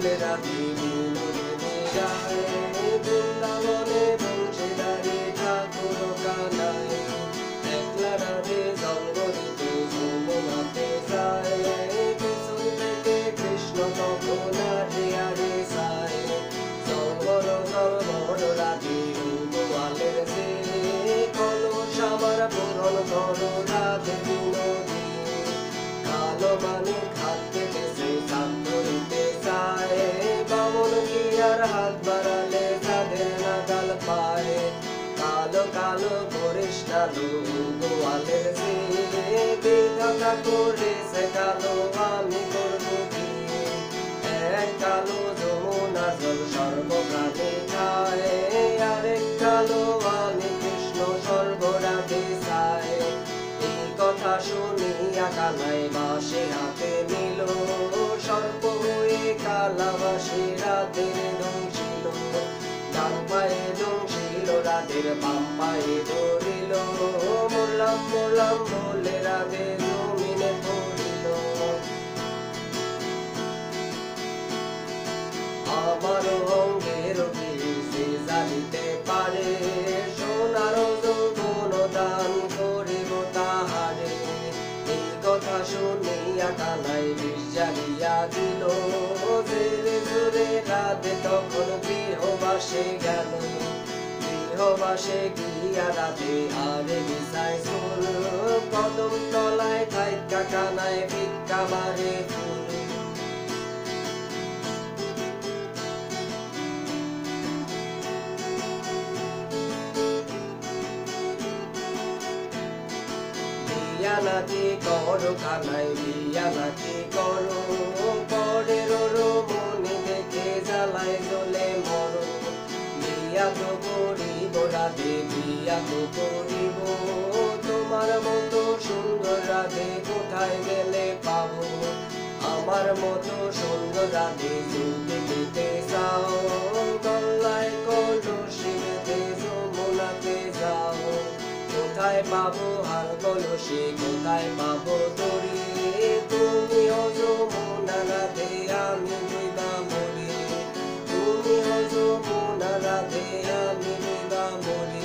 বলে রাধে বিনোদিনী রায়, বৃন্দাবনে বংশীধারী ঠাকুর কানাই, একলা রাধে জন্ম দিতে যমুনাতে যায়, পেছন থেকে কৃষ্ণ তখন আরে আরে সায়, জলবর জলবর রাধে গোয়ালের যে, কলস আমার পূরণ করো রাধে বিনোদিনী, কালো মানে হাত পেতেছে চাঁদ ধরিতে চায়, বামন কি আর হাত বাড়ালে তাদের নাগাল পায়, কালো কালো করিস না গোয়ালের যে, বিধাতা করেছে কালো আমি করবো কি, এক কালো যমুনার জল সর্বপ্রাণী খায়, আরেক কালো আমি কৃষ্ণ সর্বরাধে চায়, এই কথা শুনিয়া কানাই বাঁশি হাতে নিল, সর্প হয়ে কালাবাসী রাধের দংশিল, ডান পায়ে দংশিল রাধের বাম পায়ে ধরিল, মোরলাম মোরলাম বলে রাধে জমিনে পড়িল, আমার অঙ্গের সে জানিতে পারে, সোনার যৌবন দান করিব তাহারে, এই কথা শুনিয়া কানাই বিষ জ্বালিয়া দিল, জেরে জুড়ে রাধে তখন গৃহবাসে গেল, গৃহবাসে গিয়া রাধে আরে বিছায় চুল, কদম তলায় থাইকা কানাই ভিক্ষা মারে ফুল, বিয়া নাতি করো কানাই বিয়া নাতি করো, পরের মনে দেখে জ্বালায় জ্বলে মরো, বিয়া তো করিব রাধে বিয়া তো করিব, তোমার মতো সুন্দর রাধে কোথায় গেলে পাবো, আমার মতো সুন্দর রাধে যদি পেতে চাও, গলায় কলসি বেঁধে যমুনাতে যাও, কোথায় পাবো হাল কলসি কোথায় পাবো দড়ি, তুমি যমুনা রাধে আমি ডুইবা মরি, তুমি যমুনা রাধে আমি ডুইবা মরি।